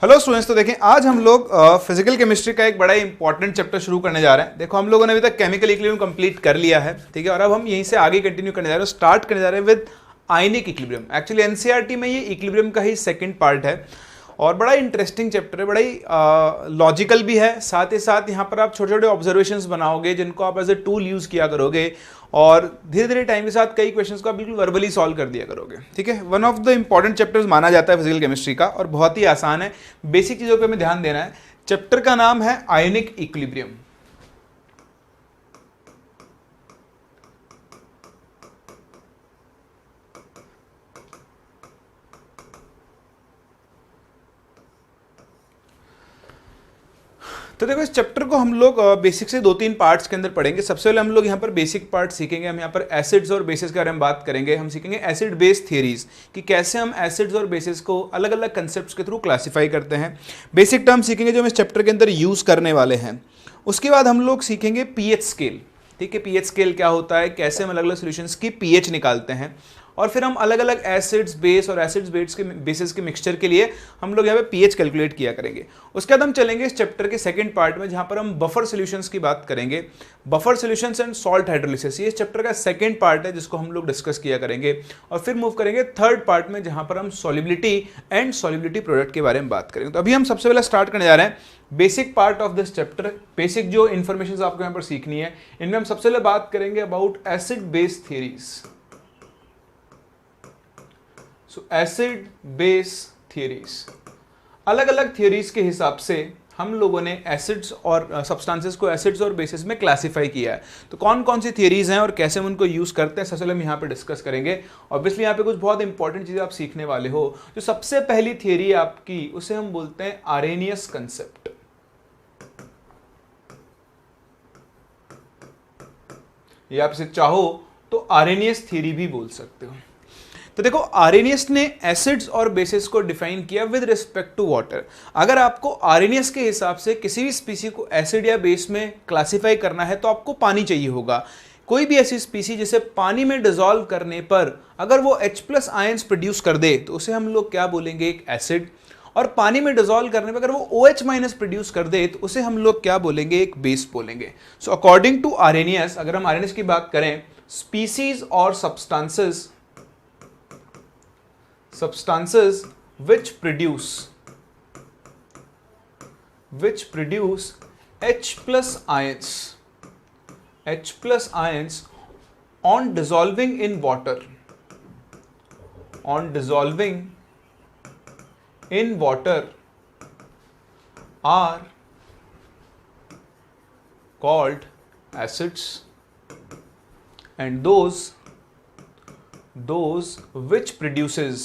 Hello students, तो देखें आज हम लोग फिजिकल केमिस्ट्री का एक बड़ा इंपॉर्टेंट चैप्टर शुरू करने जा रहे हैं। देखो हम लोगों ने अभी तक केमिकल इक्विलिब्रियम कंप्लीट कर लिया है, ठीक है, और अब हम यहीं से आगे कंटिन्यू करने जा रहे हैं। स्टार्ट करने जा रहे हैं with ionic equilibrium. Actually NCERT में ये इक्विलिब्रियम का ही सेकंड पार्ट है और बड़ा इंटरेस्टिंग चैप्टर है, बड़ा ही लॉजिकल भी है। साथ ही साथ यहाँ पर आप छोटे छोटे ऑब्जर्वेशंस बनाओगे जिनको आप एज ए टूल यूज किया करोगे और धीरे धीरे टाइम के साथ कई क्वेश्चंस को आप बिल्कुल वर्बली सॉल्व कर दिया करोगे। ठीक है, one of the important chapters माना जाता है फिजिकल केमिस्ट्री का और बहुत ही आसान है। बेसिक चीजों पे हमें ध्यान देना है। चैप्टर का नाम है आयनिक इक्विलिब्रियम। तो देखो इस चैप्टर को हम लोग बेसिक से दो तीन पार्ट्स के अंदर पढ़ेंगे। सबसे पहले हम लोग यहाँ पर बेसिक पार्ट सीखेंगे। हम यहाँ पर एसिड्स और बेसिस के बारे में बात करेंगे। हम सीखेंगे एसिड बेस थियरीज कि कैसे हम एसिड्स और बेसिस को अलग अलग कंसेप्ट्स के थ्रू क्लासिफाई करते हैं। बेसिक टर्म सीखेंगे जो हम इस चैप्टर के अंदर यूज करने वाले हैं। उसके बाद हम लोग सीखेंगे पीएच स्केल। ठीक है, पीएच स्केल क्या होता है, कैसे हम अलग अलग सॉल्यूशंस की पीएच निकालते हैं, और फिर हम अलग अलग एसिड्स बेस और एसिड्स बेस के बेसिस के मिक्सचर के लिए हम लोग यहाँ पे पीएच कैलकुलेट किया करेंगे। उसके बाद हम चलेंगे इस चैप्टर के सेकंड पार्ट में जहाँ पर हम बफर सॉल्यूशंस की बात करेंगे। Buffer solutions and salt hydrolysis, ये इस चैप्टर का सेकंड पार्ट है जिसको हम लोग डिस्कस किया करेंगे। और फिर मूव करेंगे थर्ड पार्ट में जहाँ पर हम सॉल्युबिलिटी एंड सॉल्युबिलिटी प्रोडक्ट के बारे में बात करेंगे। तो अभी हम सबसे पहले स्टार्ट करने जा रहे हैं basic part of this chapter. Basic जो इन्फॉर्मेशन आपको यहाँ पर सीखनी है, इनमें हम सबसे पहले बात करेंगे about acid base theories. So acid base theories, अलग अलग थियरीज के हिसाब से हम लोगों ने एसिड्स और सब्सटेंसेस को एसिड्स और बेसिस में क्लासिफाई किया है। तो कौन कौन सी थियरीज हैं और कैसे हम उनको यूज करते हैं, सबसे पहले हम यहाँ पे डिस्कस करेंगे। ऑब्वियसली यहाँ पे कुछ बहुत इंपॉर्टेंट चीजें आप सीखने वाले हो। जो सबसे पहली थियरी है आपकी, उसे हम बोलते हैं आरेनियस कंसेप्ट। या आप इसे चाहो तो आरेनियस थियरी भी बोल सकते हो। तो देखो आरेनियस ने एसिड्स और बेसिस को डिफाइन किया विद रिस्पेक्ट टू वाटर। अगर आपको आरेनियस के हिसाब से किसी भी स्पीसी को एसिड या बेस में क्लासिफाई करना है तो आपको पानी चाहिए होगा। कोई भी ऐसी स्पीसी जिसे पानी में डिसॉल्व करने पर अगर वो H+ आयंस प्रोड्यूस कर दे तो उसे हम लोग क्या बोलेंगे, एक एसिड। और पानी में डिसॉल्व करने पर अगर वो OH- प्रोड्यूस कर दे तो उसे हम लोग क्या बोलेंगे, एक बेस बोलेंगे। सो अकॉर्डिंग टू आरेनियस, अगर हम आरेनियस की बात करें, स्पीसीज और substances which produce H+ ions on dissolving in water are called acids, and those which produces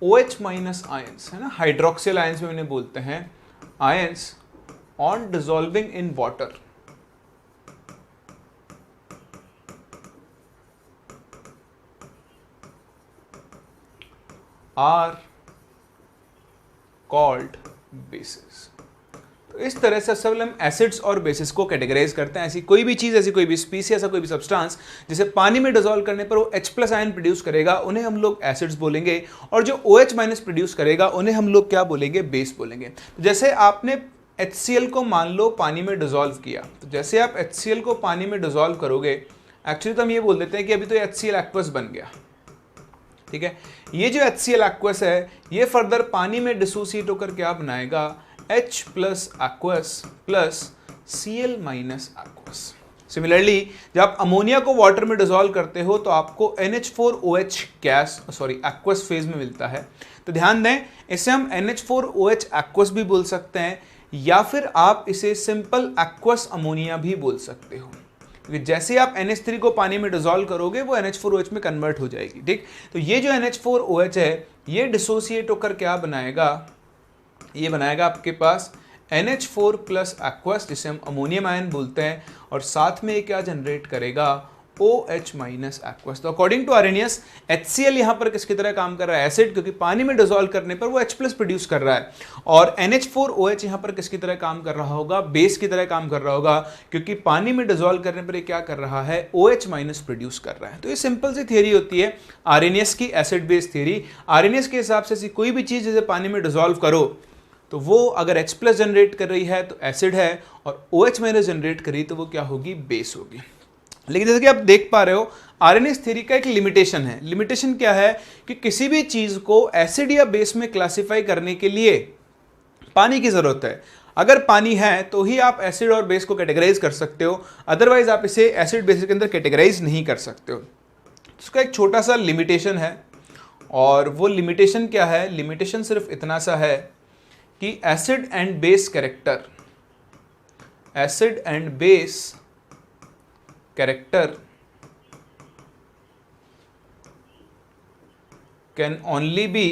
OH- ions, है ना, हाइड्रोक्सिल आयंस में उन्हें बोलते हैं ions, on dissolving in water are called bases. तो इस तरह से सब हम एसिड्स और बेसिस को कैटेगराइज करते हैं। ऐसी कोई भी चीज, ऐसी कोई भी स्पीसी, ऐसा कोई भी सब्सटेंस जिसे पानी में डिसॉल्व करने पर वो H+ आयन प्रोड्यूस करेगा, उन्हें हम लोग एसिड्स बोलेंगे। और जो OH- प्रोड्यूस करेगा उन्हें हम लोग क्या बोलेंगे, बेस बोलेंगे। तो जैसे आपने HCl को मान लो पानी में डिसॉल्व किया, तो जैसे आप HCl को पानी में डिसॉल्व करोगे, एक्चुअली तो हम ये बोल देते हैं कि अभी तो HCl एक्वस बन गया। ठीक है, ये जो HCl एक्वस है ये फर्दर पानी में डिसोसिएट होकर क्या बनाएगा, H+ aqueous plus Cl- aqueous। Similarly जब आप अमोनिया को वाटर में डिसॉल्व करते हो तो आपको NH4OH गैस एक्वस फेज में मिलता है। तो ध्यान दें, इसे हम NH4OH एक्वस भी बोल सकते हैं या फिर आप इसे सिंपल एक्वस अमोनिया भी बोल सकते हो, क्योंकि जैसे आप NH3 को पानी में डिसॉल्व करोगे वो NH4OH में कन्वर्ट हो जाएगी। ठीक, तो ये जो NH4OH है ये डिसोसिएट होकर क्या बनाएगा, ये बनाएगा आपके पास NH4+ aqueous जिसे हम अमोनियम आयन बोलते हैं, और साथ में ये क्या जनरेट करेगा, OH माइनस एक्वस। तो अकॉर्डिंग टू आर्हेनियस HCl यहां पर किसकी तरह काम कर रहा है? एसिड, क्योंकि पानी में डिसॉल्व करने पर वो H प्लस प्रोड्यूस कर रहा है। और NH4OH यहां पर किसकी तरह काम कर रहा होगा? बेस की तरह काम कर रहा होगा, क्योंकि पानी में डिसॉल्व करने पर ये क्या कर रहा है? OH माइनस प्रोड्यूस कर रहा है। तो ये सिंपल सी थियरी होती है आर्हेनियस की, एसिड बेस थियरी। आर्हेनियस के हिसाब से कोई भी चीज जैसे पानी में डिसॉल्व करो तो वो अगर H प्लस जनरेट कर रही है तो एसिड है, और OH माइनस जनरेट कर रही तो वो क्या होगी? बेस होगी। लेकिन जैसे कि आप देख पा रहे हो आर्हेनियस थ्योरी का एक लिमिटेशन है। लिमिटेशन क्या है कि किसी भी चीज को एसिड या बेस में क्लासिफाई करने के लिए पानी की जरूरत है। अगर पानी है तो ही आप एसिड और बेस को कैटेगराइज कर सकते हो, अदरवाइज आप इसे एसिड बेस के अंदर कैटेगराइज नहीं कर सकते हो। उसका एक छोटा सा लिमिटेशन है, और वो लिमिटेशन क्या है? लिमिटेशन सिर्फ इतना सा है कि acid and base character, acid and base character can only be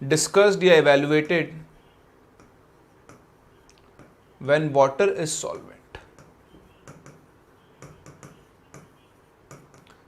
discussed या evaluated when water is solvent।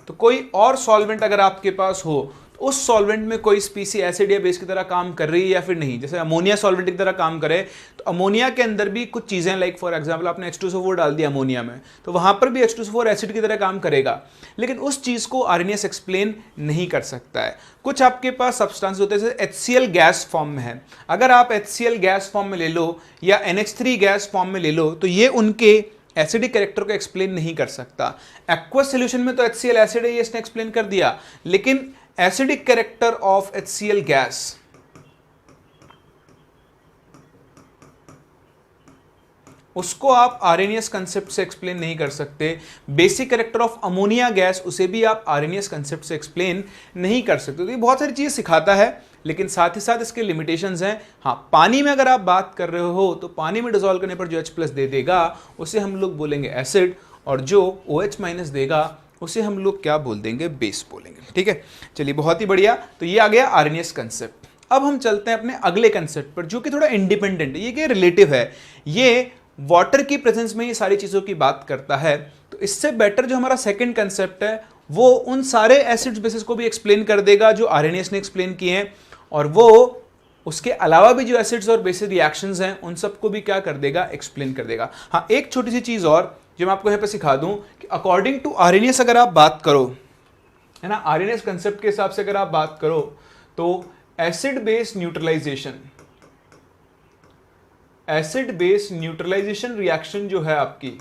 तो कोई और सॉल्वेंट अगर आपके पास हो तो उस सॉल्वेंट में कोई स्पीसी एसिड या बेस की तरह काम कर रही है या फिर नहीं। जैसे अमोनिया सॉल्वेंट की तरह काम करे तो अमोनिया के अंदर भी कुछ चीजें, लाइक फॉर एग्जांपल आपने H2SO4 डाल दिया अमोनिया में, तो वहां पर भी H2SO4 एसिड की तरह काम करेगा, लेकिन उस चीज को आर्हेनियस एक्सप्लेन नहीं कर सकता है। कुछ आपके पास सब्सटेंस होते हैं जैसे HCl गैस फॉर्म में है, अगर आप HCl गैस फॉर्म में ले लो या NH3 गैस फॉर्म में ले लो तो ये उनके एसिडिक कैरेक्टर को एक्सप्लेन नहीं कर सकता। एक्वस सॉल्यूशन में तो HCl एसिड है, ये इसने एक्सप्लेन कर दिया, लेकिन acidic character of HCl gas, उसको आप आर्हेनियस कंसेप्ट से एक्सप्लेन नहीं कर सकते। Basic character of ammonia gas, उसे भी आप आर्हेनियस कंसेप्ट से एक्सप्लेन नहीं कर सकते। तो ये बहुत सारी चीजें सिखाता है, लेकिन साथ ही साथ इसके लिमिटेशंस हैं। हाँ, पानी में अगर आप बात कर रहे हो तो पानी में डिसॉल्व करने पर जो H प्लस दे देगा उसे हम लोग बोलेंगे एसिड, और जो OH माइनस देगा उसे हम लोग क्या बोल देंगे? बेस बोलेंगे। ठीक है, चलिए बहुत ही बढ़िया। तो ये आ गया आर्हेनियस कंसेप्ट। अब हम चलते हैं अपने अगले कंसेप्ट पर, जो कि थोड़ा इंडिपेंडेंट है, ये क्या रिलेटिव है, ये वाटर की प्रेजेंस में ये सारी चीजों की बात करता है। तो इससे बेटर जो हमारा सेकंड कंसेप्ट है वो उन सारे एसिड्स बेसिस को भी एक्सप्लेन कर देगा जो आर्हेनियस ने एक्सप्लेन किए हैं, और वो उसके अलावा भी जो एसिड्स और बेसिस रिएक्शंस हैं उन सबको भी क्या कर देगा? एक्सप्लेन कर देगा। हाँ, एक छोटी सी चीज और जो मैं आपको यहाँ पे सिखा दूं कि अकॉर्डिंग टू आर्हेनियस अगर आप बात करो, है ना, आर्हेनियस कंसेप्ट के हिसाब से अगर आप बात करो तो acid base neutralization, acid base neutralization reaction जो है आपकी,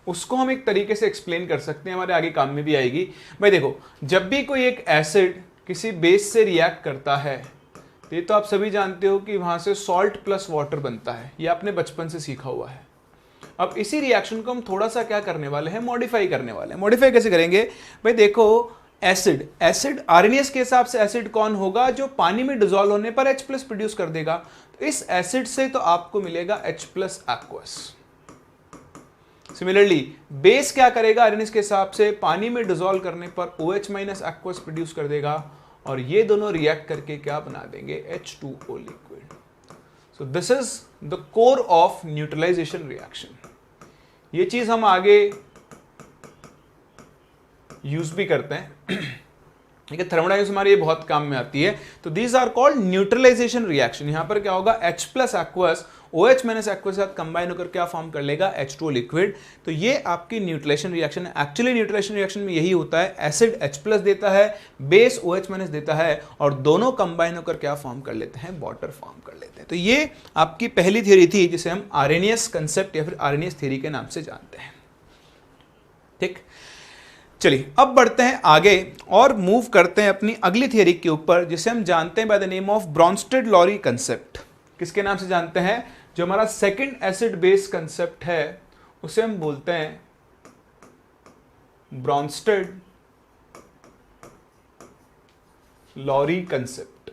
उसको हम एक तरीके से एक्सप्लेन कर सकते हैं, हमारे आगे काम में भी आएगी। भाई देखो, जब भी कोई एक एसिड किसी बेस से रिएक्ट करता है, ये तो आप सभी जानते हो कि वहां से सॉल्ट प्लस वाटर बनता है, ये आपने बचपन से सीखा हुआ है। अब इसी रिएक्शन को हम थोड़ा सा क्या करने वाले हैं? मॉडिफाई करने वाले हैं। मॉडिफाई कैसे करेंगे? भाई देखो, एसिड आर्हेनियस के हिसाब से एसिड कौन होगा? जो पानी में डिसॉल्व होने पर H प्लस प्रोड्यूस कर देगा। तो इस एसिड से तो आपको मिलेगा H plus aqueous. Similarly base क्या करेगा? आर्हेनियस के हिसाब से पानी में डिसॉल्व करने पर OH माइनस एक्वस प्रोड्यूस कर देगा, और ये दोनों रिएक्ट करके क्या बना देंगे? H2O लिक्विड। So this is the core of neutralization reaction. ये चीज हम आगे यूज भी करते हैं, ठीक है, थर्मोडायनामिक्स हमारी ये बहुत काम में आती है। तो these are called neutralization reaction. यहां पर क्या होगा? H plus aqueous OH minus aqueous के साथ कंबाइन होकर क्या फॉर्म कर लेगा? H2O liquid. तो ये आपकी न्यूट्रलाइजेशन रिएक्शन है। एक्चुअली न्यूट्रलाइजेशन रिएक्शन में यही होता है, एसिड H प्लस देता है, बेस OH माइनस देता है, और दोनों कंबाइन होकर क्या फॉर्म कर लेते हैं? वाटर फॉर्म कर लेते हैं। तो ये आपकी पहली थ्योरी थी जिसे हम आर्हेनियस कंसेप्ट या फिर आर्हेनियस थ्योरी के नाम से जानते हैं। ठीक, चलिए अब बढ़ते हैं आगे और मूव करते हैं अपनी अगली थियरी के ऊपर, जिसे हम जानते हैं by the name of Brønsted-lorry concept. किसके नाम से जानते हैं? जो हमारा सेकंड एसिड बेस कंसेप्ट है उसे हम बोलते हैं ब्रॉन्स्टेड-लॉरी कंसेप्ट।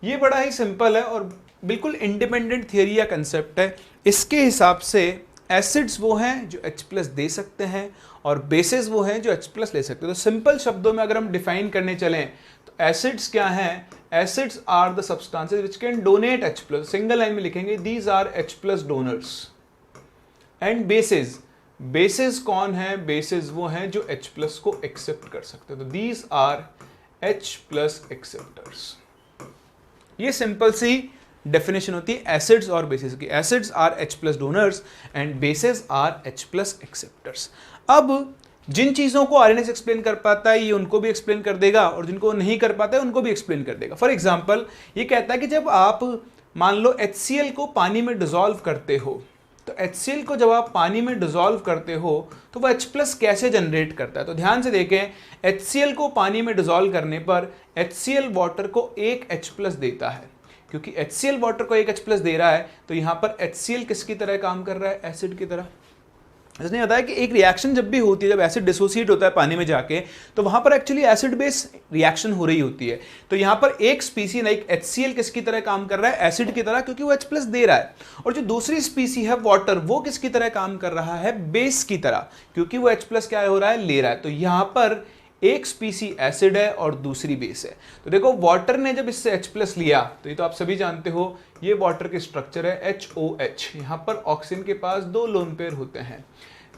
ये बड़ा ही सिंपल है और बिल्कुल इंडिपेंडेंट थियरी या कंसेप्ट है। इसके हिसाब से एसिड्स वो हैं जो H प्लस दे सकते हैं और बेसिस वो हैं जो H प्लस ले सकते हैं। तो सिंपल शब्दों में अगर हम डिफाइन करने चलें तो एसिड्स क्या हैं? Acids are the substances which can donate H plus, single line में लिखेंगे these are H plus donors. And bases, bases कौन है? बेसिस वो हैं जो H प्लस को एक्सेप्ट कर सकते हैं, तो these are H plus acceptors. ये सिंपल सी डेफिनेशन होती है एसिड्स और बेसिस की। Acids are H plus donors and bases are H plus acceptors. अब जिन चीज़ों को आरएनएस एक्सप्लेन कर पाता है ये उनको भी एक्सप्लेन कर देगा, और जिनको नहीं कर पाता है उनको भी एक्सप्लेन कर देगा। फॉर एग्जाम्पल ये कहता है कि जब आप मान लो HCl को पानी में डिजोल्व करते हो, तो HCl को जब आप पानी में डिजोल्व करते हो तो वह H प्लस कैसे जनरेट करता है? तो ध्यान से देखें, HCl को पानी में डिजोल्व करने पर HCl वाटर को एक H प्लस देता है। क्योंकि HCl वाटर को एक H प्लस दे रहा है तो यहाँ पर HCl किसकी तरह काम कर रहा है? एसिड की तरह। इसने बताया कि एक रिएक्शन जब भी होती है, जब एसिड डिसोसिएट होता है पानी में जाके, तो वहां पर एक्चुअली एसिड बेस रिएक्शन हो रही होती है। तो यहां पर एक स्पीसी लाइक HCl किसकी तरह काम कर रहा है? एसिड की तरह, क्योंकि वो H प्लस दे रहा है। और जो दूसरी स्पीसी है वाटर, वो किसकी तरह काम कर रहा है? बेस की तरह, क्योंकि वो H प्लस क्या हो रहा है? ले रहा है। तो यहां पर एक स्पीसी एसिड है और दूसरी बेस है। तो देखो वाटर ने जब इससे H प्लस लिया, तो ये तो आप सभी जानते हो ये वाटर के स्ट्रक्चर है HOH। यहां पर ऑक्सीजन के पास 2 लोन पेयर होते हैं।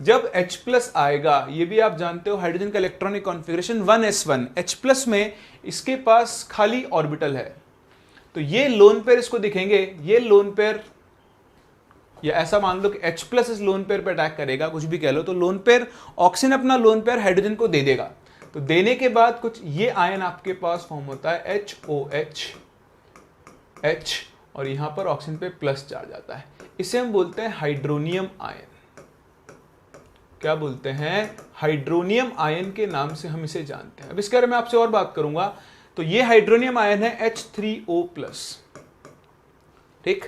जब H प्लस आएगा, ये भी आप जानते हो हाइड्रोजन का electronic configuration 1s1, H plus में इसके पास खाली ऑर्बिटल है, तो ये लोन पेयर इसको दिखेंगे। ये लोन पेयर, या ऐसा मान लो कि H प्लस इस लोन पेयर पे अटैक करेगा, कुछ भी कह लो, तो लोन पेयर ऑक्सीजन अपना लोन पेयर हाइड्रोजन को दे देगा। तो देने के बाद कुछ ये आयन आपके पास फॉर्म होता है HOH, H, और यहां पर ऑक्सीजन पे प्लस चार्ज आता है। इसे हम बोलते हैं हाइड्रोनियम आयन। क्या बोलते हैं? हाइड्रोनियम आयन के नाम से हम इसे जानते हैं। अब इसके बारे में आपसे और बात करूंगा। तो ये हाइड्रोनियम आयन है H3O+। ठीक,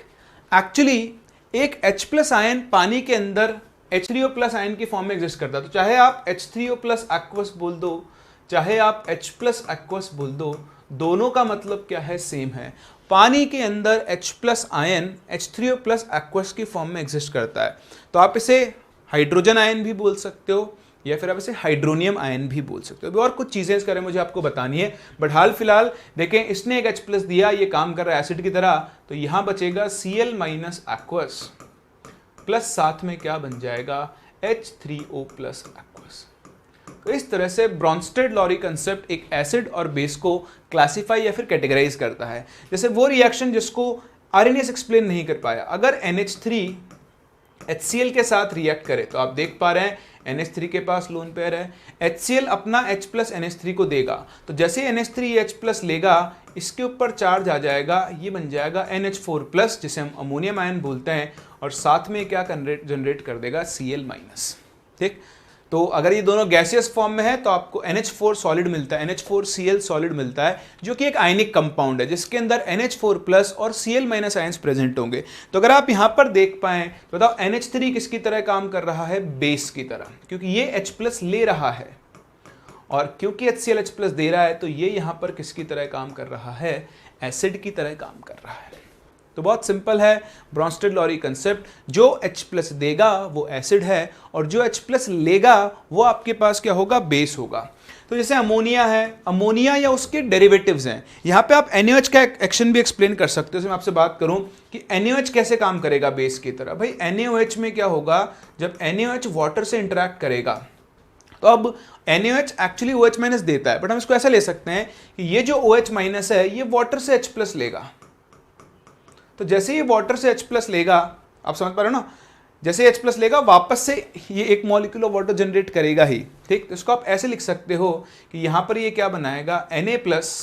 एक्चुअली एक H प्लस आयन पानी के अंदर H3O+ आयन की फॉर्म में एग्जिस्ट करता है। तो चाहे आप H3O+ एक्वस बोल दो, चाहे आप H प्लस एक्वस बोल दो, दोनों का मतलब क्या है? सेम है। पानी के अंदर H plus ion H3O+ aqueous की फॉर्म में एग्जिस्ट करता है। तो आप इसे हाइड्रोजन आयन भी बोल सकते हो, या फिर आप इसे हाइड्रोनियम आयन भी बोल सकते हो। अभी और कुछ चीजें इस बारे में मुझे आपको बतानी है, बट हाल फिलहाल देखें, इसने एक H प्लस दिया, ये काम कर रहा है एसिड की तरह, तो यहां बचेगा Cl माइनस एक्वस प्लस साथ में क्या बन जाएगा? H3O+ aqueous. तो इस तरह से ब्रॉन्स्टेड-लॉरी कंसेप्ट एक एसिड और बेस को क्लासिफाई या फिर कैटेगराइज करता है। जैसे वो रिएक्शन जिसको आरएनएस एक्सप्लेन नहीं कर पाया, अगर NH3 HCl के साथ रिएक्ट करे, तो आप देख पा रहे हैं NH3 के पास लोन पेयर है, HCl अपना H प्लस NH3 को देगा, तो जैसे NH3 H प्लस लेगा, इसके ऊपर चार्ज आ जाएगा, ये बन जाएगा NH4+, जिसे हम अमोनियम आयन बोलते हैं, और साथ में क्या जनरेट कर देगा? Cl minus. ठीक, तो अगर ये दोनों गैसियस फॉर्म में है तो आपको NH4 सॉलिड मिलता है, NH4Cl सॉलिड मिलता है, जो कि एक आयनिक कंपाउंड है जिसके अंदर NH4+ और Cl- आयंस प्रेजेंट होंगे। तो अगर आप यहां पर देख पाएं तो बताओ NH3 किसकी तरह काम कर रहा है? बेस की तरह, क्योंकि ये H+ ले रहा है, और क्योंकि HCl H+ दे रहा है, तो ये यहां पर किसकी तरह काम कर रहा है? एसिड की तरह काम कर रहा है। तो बहुत सिंपल है ब्रॉन्स्टेड-लॉरी कंसेप्ट, जो H+ देगा वो एसिड है, और जो H+ लेगा वो आपके पास क्या होगा? बेस होगा। तो जैसे अमोनिया है, अमोनिया या उसके डेरिवेटिव्स हैं, यहाँ पे आप NaOH का एक्शन भी एक्सप्लेन कर सकते हो। मैं आपसे बात करूं कि NaOH कैसे काम करेगा बेस की तरह। भाई NaOH में क्या होगा? जब NaOH वाटर से इंटरेक्ट करेगा, तो अब NaOH एक्चुअली OH- देता है, बट हम इसको ऐसा ले सकते हैं कि ये जो OH- है ये वाटर से H+ लेगा। तो जैसे ये वाटर से H+ लेगा, आप समझ पा रहे हो ना, जैसे H+ लेगा वापस से ये एक मॉलिक्यूल ऑफ वाटर जनरेट करेगा ही। ठीक, तो इसको आप ऐसे लिख सकते हो कि यहां पर ये क्या बनाएगा? Na+,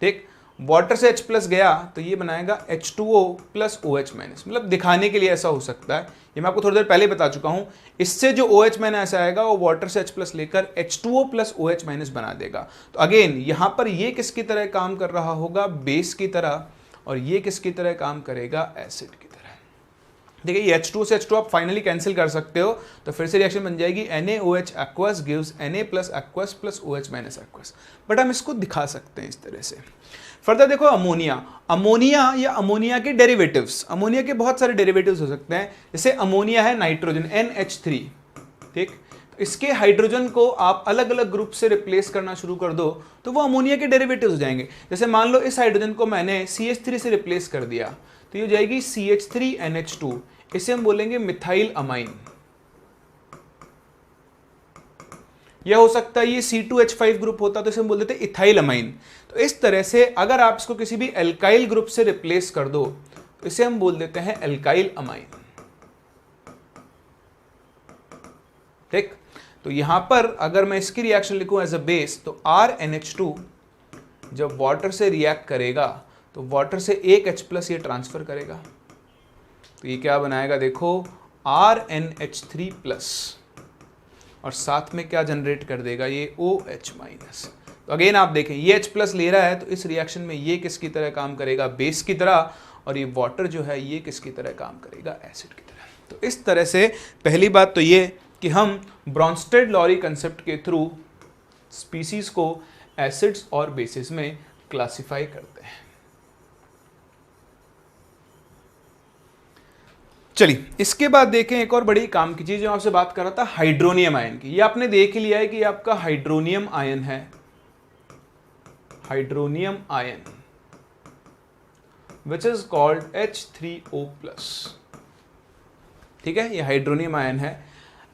ठीक, वाटर से H+ गया तो ये बनाएगा H2O + OH-, मतलब दिखाने के लिए ऐसा हो सकता है, ये मैं आपको थोड़ी देर पहले बता चुका हूं। इससे जो OH- आएगा वो वाटर से H+ लेकर H2O + OH- बना देगा। तो अगेन यहां पर ये किसकी तरह काम कर रहा होगा? बेस की तरह, और ये किसकी तरह काम करेगा? एसिड की तरह। देखिए ये H2 से H2 आप फाइनली कैंसिल कर सकते हो, तो फिर से रिएक्शन बन जाएगी NaOH aqueous gives Na+ aqueous + OH- aqueous। But हम इसको दिखा सकते हैं इस तरह से। फर्दर देखो अमोनिया, अमोनिया या अमोनिया के डेरिवेटिव्स, अमोनिया के बहुत सारे डेरिवेटिव्स हो सकते हैं। जैसे अमोनिया है नाइट्रोजन NH3, ठीक, तो इसके हाइड्रोजन को आप अलग अलग ग्रुप से रिप्लेस करना शुरू कर दो तो वो अमोनिया के डेरिवेटिव्स हो जाएंगे। जैसे मान लो इस हाइड्रोजन को मैंने CH3 से रिप्लेस कर दिया तो ये हो जाएगी CH3NH2, इसे हम बोलेंगे मिथाइल अमाइन। या हो सकता है ये C2H5 ग्रुप होता तो इसे हम बोल देते इथाइल अमाइन। तो इस तरह से अगर आप इसको किसी भी एल्काइल ग्रुप से रिप्लेस कर दो तो इसे हम बोल देते हैं एल्काइल अमाइन। ठीक, तो यहां पर अगर मैं इसकी रिएक्शन लिखूं एज अ बेस तो RNH2 जब वाटर से रिएक्ट करेगा तो वाटर से एक H+ ये ट्रांसफर करेगा तो ये क्या बनाएगा, देखो RNH3+ और साथ में क्या जनरेट कर देगा, ये OH-। तो अगेन आप देखें ये H+ ले रहा है तो इस रिएक्शन में ये किसकी तरह काम करेगा, बेस की तरह, और ये वाटर जो है ये किसकी तरह काम करेगा, एसिड की तरह। तो इस तरह से पहली बात तो ये कि हम ब्रॉन्स्टेड-लॉरी कंसेप्ट के थ्रू स्पीसीज को एसिड्स और बेसिस में क्लासिफाई करते हैं। चलिए इसके बाद देखें एक और बड़ी काम की चीज जो आपसे बात कर रहा था, हाइड्रोनियम आयन की। ये आपने देख ही लिया है कि आपका हाइड्रोनियम आयन है, hydronium ion which is called H3O+। ठीक है, ये हाइड्रोनियम आयन है।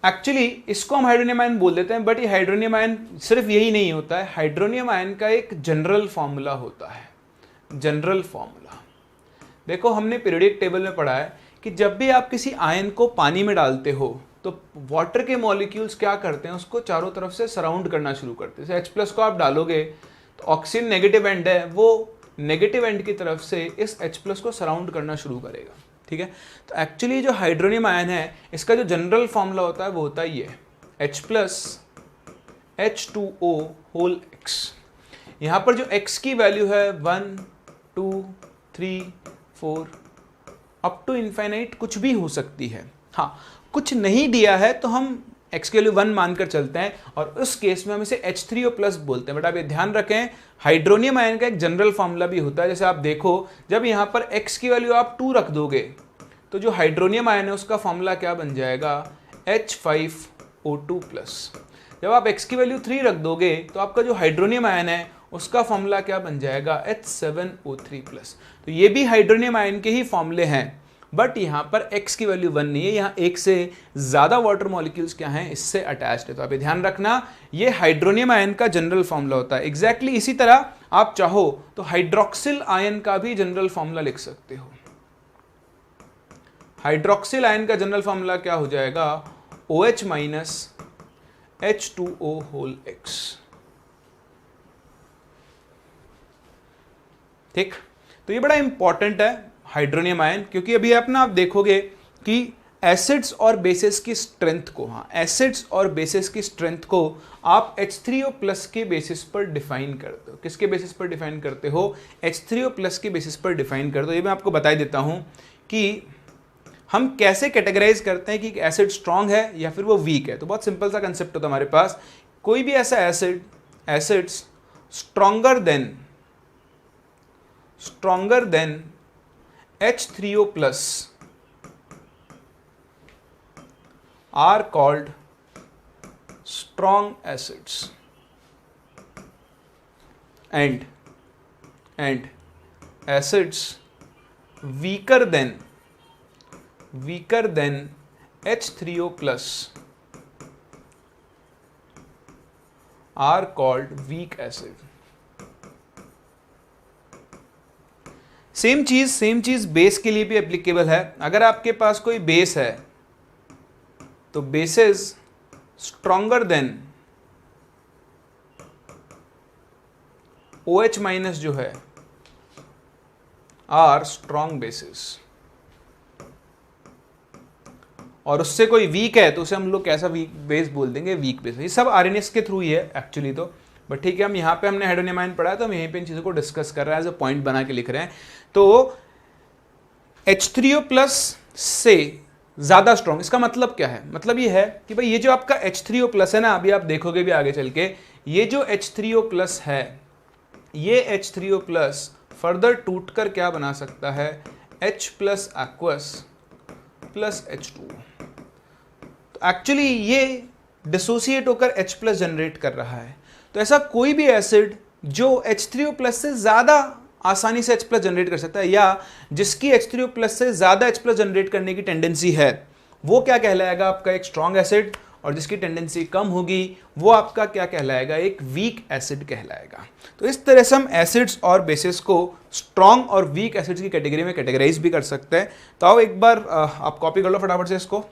एक्चुअली इसको हम हाइड्रोनियम आयन बोल देते हैं, बट ये हाइड्रोनियम आयन सिर्फ यही नहीं होता है, हाइड्रोनियम आयन का एक जनरल फॉर्मूला होता है। जनरल फॉर्मूला देखो, हमने पीरियोडिक टेबल में पढ़ा है कि जब भी आप किसी आयन को पानी में डालते हो तो वाटर के मॉलिक्यूल्स क्या करते हैं, उसको चारों तरफ से सराउंड करना शुरू करते हैं। जैसे H+ को आप डालोगे तो ऑक्सीजन नेगेटिव एंड है, वो नेगेटिव एंड की तरफ से इस H+ को सराउंड करना शुरू करेगा। ठीक है, तो एक्चुअली जो हाइड्रोनियम आयन है इसका जो जनरल फॉर्मूला होता है वो होता है ये H+ H2O(X). यहाँ पर जो X की वैल्यू है 1 2 3 4 अप टू इनफाइनाइट कुछ भी हो सकती है। हाँ, कुछ नहीं दिया है तो हम X की वैल्यू 1 मानकर चलते हैं और उस केस में हम इसे H3O+ बोलते हैं। बट आप ये ध्यान रखें, हाइड्रोनियम आयन का एक जनरल फॉर्मूला भी होता है। जैसे आप देखो, जब यहाँ पर X की वैल्यू आप 2 रख दोगे तो जो हाइड्रोनियम आयन है उसका फॉर्मूला क्या बन जाएगा, H5O2+। जब आप X की वैल्यू 3 रख दोगे तो आपका जो हाइड्रोनियम आयन है उसका फॉर्मूला क्या बन जाएगा, H7O3+। तो ये भी हाइड्रोनियम आयन के ही फॉर्मूले हैं, बट यहाँ पर X की वैल्यू 1 नहीं है, यहाँ एक से ज़्यादा वाटर मॉलिक्यूल्स क्या हैं इससे अटैच्ड है। तो आप ये ध्यान रखना, ये हाइड्रोनियम आयन का जनरल फॉर्मूला होता है। एग्जैक्टली इसी तरह आप चाहो तो हाइड्रोक्सिल आयन का भी जनरल फॉर्मूला लिख सकते हो। हाइड्रोक्सिल आयन का जनरल फॉर्मूला क्या हो जाएगा, OH- H2O(X). ठीक, तो ये बड़ा इंपॉर्टेंट है हाइड्रोनियम आयन, क्योंकि अभी आप देखोगे कि एसिड्स और बेसिस की स्ट्रेंथ को, हाँ एसिड्स और बेसिस की स्ट्रेंथ को आप H3O+ के बेसिस पर डिफाइन करते हो। किसके बेसिस पर डिफाइन करते हो, H3O+ के बेसिस पर डिफाइन करते हो। ये मैं आपको बता देता हूं कि हम कैसे कैटेगराइज करते हैं कि एसिड स्ट्रांग है या फिर वो वीक है। तो बहुत सिंपल सा कंसेप्ट होता है हमारे पास, कोई भी ऐसा acids stronger than H3O+ are called strong acids and acids weaker than H3O+ are called weak acid। Same चीज बेस के लिए भी एप्लीकेबल है। अगर आपके पास कोई बेस है तो बेसेस स्ट्रॉन्गर देन OH- जो है आर स्ट्रॉन्ग बेसिस, और उससे कोई वीक है तो उसे हम लोग कैसा वीक बेस बोल देंगे, वीक बेस। ये सब RNS के थ्रू ही है एक्चुअली तो, बट ठीक है, हम यहाँ पे हमने हाइड्रोनियम आयन पढ़ा है तो हम यहीं पे इन चीज़ों को डिस्कस कर रहे हैं, एज अ पॉइंट बना के लिख रहे हैं। तो H3O+ से ज़्यादा स्ट्रॉन्ग, इसका मतलब क्या है, मतलब ये है कि भाई ये जो आपका H3O+ है ना, अभी आप देखोगे भी आगे चल के, ये जो H3O+ है, ये H3O+ फर्दर टूट कर क्या बना सकता है, H+ aqueous + H2O। तो एक्चुअली ये डिसोसिएट होकर H+ जनरेट कर रहा है। तो ऐसा कोई भी एसिड जो H3O+ से ज़्यादा आसानी से H+ जनरेट कर सकता है या जिसकी H3O+ से ज़्यादा H+ जनरेट करने की टेंडेंसी है, वो क्या कहलाएगा? आपका एक स्ट्रॉन्ग एसिड। और जिसकी टेंडेंसी कम होगी वो आपका क्या कहलाएगा? एक वीक एसिड कहलाएगा। तो इस तरह से हम एसिड्स और बेसिस को स्ट्रॉन्ग और वीक एसिड्स की कैटेगरी में कैटेगराइज भी कर सकते हैं। तो आओ एक बार आप कॉपी कर लो फटाफट से इसको।